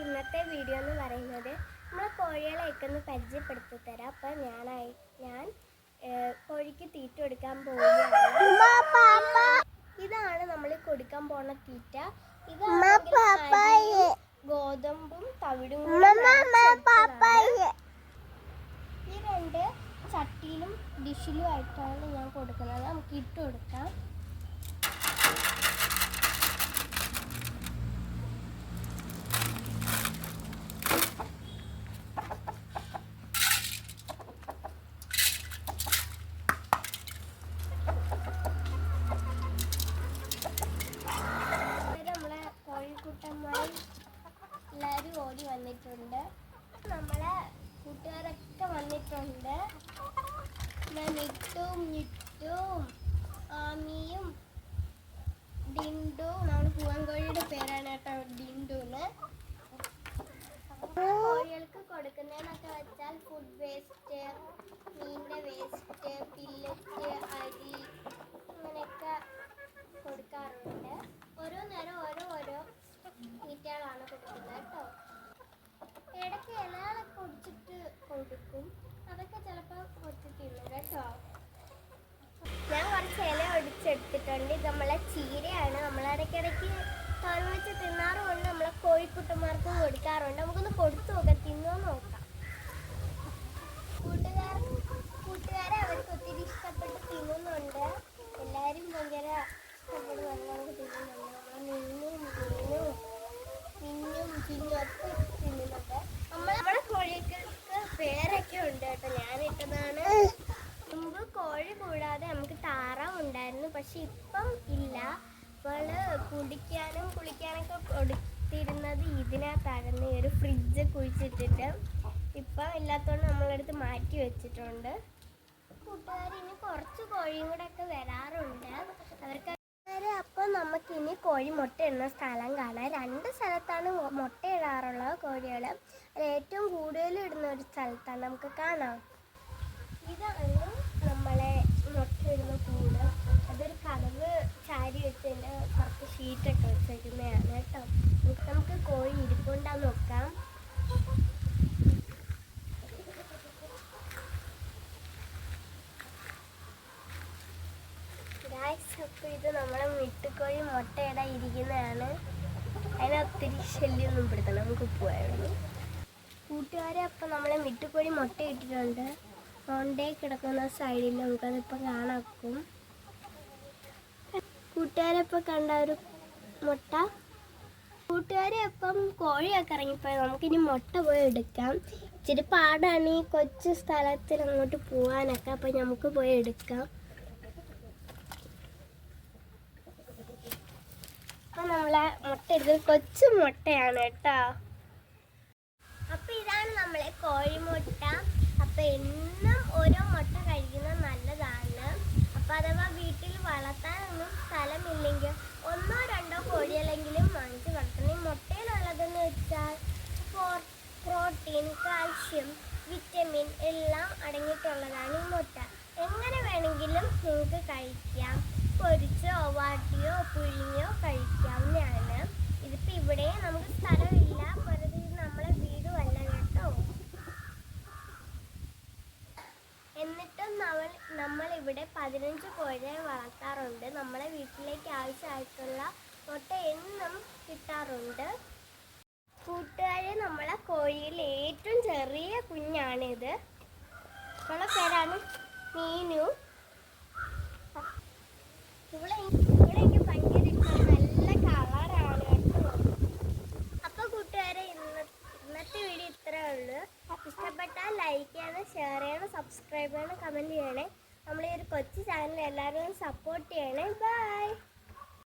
ഇന്നത്തെ വീഡിയോ എന്ന് പറയുന്നത് നമ്മളെ കോഴികളെയൊക്കെ ഒന്ന് പരിചയപ്പെടുത്തി തരാം. അപ്പം ഞാൻ കോഴിക്ക് തീറ്റ കൊടുക്കാൻ പോവുകയാണ്. ഇതാണ് നമ്മൾ കൊടുക്കാൻ പോകുന്ന തീറ്റ. ഇത് ഗോതമ്പും തവിടും ഈ രണ്ട് ചട്ടിയിലും ഡിഷിലും ആയിട്ടാണ് ഞാൻ കൊടുക്കുന്നത്. നമുക്ക് ഇട്ട് കൊടുക്കാം. എല്ലാവരും ഓടി വന്നിട്ടുണ്ട്. നമ്മളെ കൂട്ടുകാരൊക്കെ വന്നിട്ടുണ്ട്. നിറ്റും ആമിയും ഡിൻഡും. നമ്മുടെ പൂവൻകോഴിയുടെ പേരാണ് കേട്ടോ ഡിൻഡുന്ന്. കോഴികൾക്ക് കൊടുക്കുന്നതെന്നൊക്കെ വെച്ചാൽ ഫുഡ് വേസ്റ്റ്, മീനിൻ്റെ വേസ്റ്റ്, പില്ലറ്റ്, അരി അങ്ങനെയൊക്കെ കൊടുക്കാറുണ്ട്. ഓരോ നേരം ഓരോ തീറ്റകളാണ് കൊടുക്കുന്നത് കേട്ടോ. ഇടയ്ക്ക് ഇലകളൊക്കെ ഒടിച്ചിട്ട് കൊടുക്കും. അതൊക്കെ ചിലപ്പോൾ ഒടിച്ച് തിന്നും കേട്ടോ. ഞാൻ കുറച്ച് ഇല ഒടിച്ചെടുത്തിട്ടുണ്ട്. ഇത് നമ്മളെ ചീരയാണ്. നമ്മളിടയ്ക്കിടയ്ക്ക് തോരൻ വെച്ച് തിന്നാറുമുണ്ട്. നമ്മളെ കോഴിക്കുട്ടന്മാർക്കും കൊടുക്കാറുണ്ട്. നമുക്കൊന്ന് കൊടുത്തു നോക്കാം, തിന്നുമെന്ന് നോക്കാം. കൂട്ടുകാരെ അവർക്ക് ഒത്തിരി ഇഷ്ടപ്പെട്ട് തിന്നുന്നുണ്ട്. എല്ലാവരും ഭയങ്കര ഇഷ്ടപ്പെട്ട് നല്ലോണം തിന്നുന്നുണ്ട്. മിന്നും ചിന്നും ഒക്കെ തിന്നുന്നുണ്ട്. നമ്മളെ കോഴികൾക്ക് പേരൊക്കെ ഉണ്ട് കേട്ടോ. ഞാനിട്ടതാണ്. മുമ്പ് കോഴി കൂടാതെ നമുക്ക് താറാവ് ഉണ്ടായിരുന്നു. പക്ഷെ ഇപ്പം ഇല്ല. അപ്പോൾ കുടിക്കാനും കുളിക്കാനൊക്കെ കൊടുത്തിരുന്നത് ഇതിനകത്തായിരുന്നു. ഈ ഒരു ഫ്രിഡ്ജ് കുഴിച്ചിട്ടിട്ട്. ഇപ്പം ഇല്ലാത്തതുകൊണ്ട് നമ്മളെടുത്ത് മാറ്റി വെച്ചിട്ടുണ്ട്. കൂട്ടുകാർ ഇനി കുറച്ച് കോഴിയും കൂടെ ഒക്കെ വരാറുണ്ട്. അവർക്ക് അപ്പം നമുക്കിനി കോഴി മുട്ടയിടുന്ന സ്ഥലം കാണാം. 2 സ്ഥലത്താണ് മുട്ടയിടാറുള്ളത് കോഴികൾ. അത് ഏറ്റവും കൂടുതൽ ഇടുന്ന ഒരു സ്ഥലത്താണ്. നമുക്ക് കാണാം. ഇതാണ് നമ്മളെ മുട്ടയിടുന്ന കൂട്. അതൊരു കതവ് ചാരി വെച്ചതിൻ്റെ കുറച്ച് ഷീറ്റൊക്കെ വെച്ചേക്കുന്നതാണ് കേട്ടോ. നമുക്ക് കോഴി ഇരിപ്പുണ്ടാന്ന് നോക്കാം. അപ്പോൾ ഇത് നമ്മളെ മിട്ടുകോഴി മുട്ടയിടാൻ ഇരിക്കുന്നതാണ്. അതിന് ഒത്തിരി ശല്യമൊന്നും പെടുത്തണം. നമുക്ക് പോയായിരുന്നു കൂട്ടുകാരെ. അപ്പം നമ്മളെ മിട്ടുകോഴി മുട്ട ഇട്ടിട്ടുണ്ട്. കൊണ്ടേ കിടക്കുന്ന സൈഡിൽ നമുക്കതിപ്പോൾ കാണാക്കും. കൂട്ടുകാരെ ഇപ്പം കണ്ട ഒരു മുട്ട. കൂട്ടുകാരെ അപ്പം കോഴിയൊക്കെ ഇറങ്ങിപ്പോയി. നമുക്കിനി മുട്ട പോയി എടുക്കാം. ഇച്ചിരി പാടാണ് ഈ കൊച്ചു സ്ഥലത്തിൽ അങ്ങോട്ട് പോകാനൊക്കെ. അപ്പം നമുക്ക് പോയി എടുക്കാം. അപ്പം നമ്മളെ മുട്ട എടുത്തത് കൊച്ചു മുട്ടയാണ് കേട്ടോ. അപ്പം ഇതാണ് നമ്മളെ കോഴിമുട്ട. അപ്പം എന്നും ഓരോ മുട്ട കഴിക്കുന്നത് നല്ലതാണ്. അപ്പം അഥവാ വീട്ടിൽ വളർത്താനൊന്നും സ്ഥലമില്ലെങ്കിൽ 1 or 2 കോഴികളെങ്കിലും വാങ്ങിച്ച് വളർത്തണം. ഈ മുട്ടയിലുള്ളതെന്ന് വെച്ചാൽ പ്രോട്ടീൻ, കാൽഷ്യം, വിറ്റമിൻ എല്ലാം അടങ്ങിയിട്ടുള്ളതാണ് ഈ മുട്ട. എങ്ങനെ വേണമെങ്കിലും നിങ്ങൾക്ക് കഴിക്കാം. പൊരിച്ചോ വാട്ടിയോ പുഴുങ്ങിയോ കഴിക്കാവുന്നതാണ്. ഇതിപ്പോൾ ഇവിടെ നമുക്ക് സ്ഥലമില്ല. വെറുതെ നമ്മളെ വീടുമല്ല കേട്ടോ. എന്നിട്ടും നമ്മളിവിടെ 15 കോഴിയെ വളർത്താറുണ്ട്. നമ്മളെ വീട്ടിലേക്ക് ആവശ്യമായിട്ടുള്ള മുട്ട എന്നും കിട്ടാറുണ്ട്. കൂട്ടുകാരെ, നമ്മളെ കോഴിയിൽ ഏറ്റവും ചെറിയ കുഞ്ഞാണിത്. നമ്മളെ പേരാണ് മീനു. ഇവിടെ എനിക്ക് ഭയങ്കര ഇഷ്ടം. നല്ല കളറാണ് കേട്ടോ. അപ്പോൾ കൂട്ടുകാരെ, ഇന്നത്തെ വീഡിയോ ഇത്രയേ ഉള്ളൂ. ഇഷ്ടപ്പെട്ടാൽ ലൈക്ക് ചെയ്യണം, ഷെയർ ചെയ്യണം, സബ്സ്ക്രൈബ് ചെയ്യണം, കമൻറ്റ് ചെയ്യണേ. നമ്മളീ ഒരു കൊച്ചു ചാനൽ എല്ലാവരും സപ്പോർട്ട് ചെയ്യണേ. ബൈ.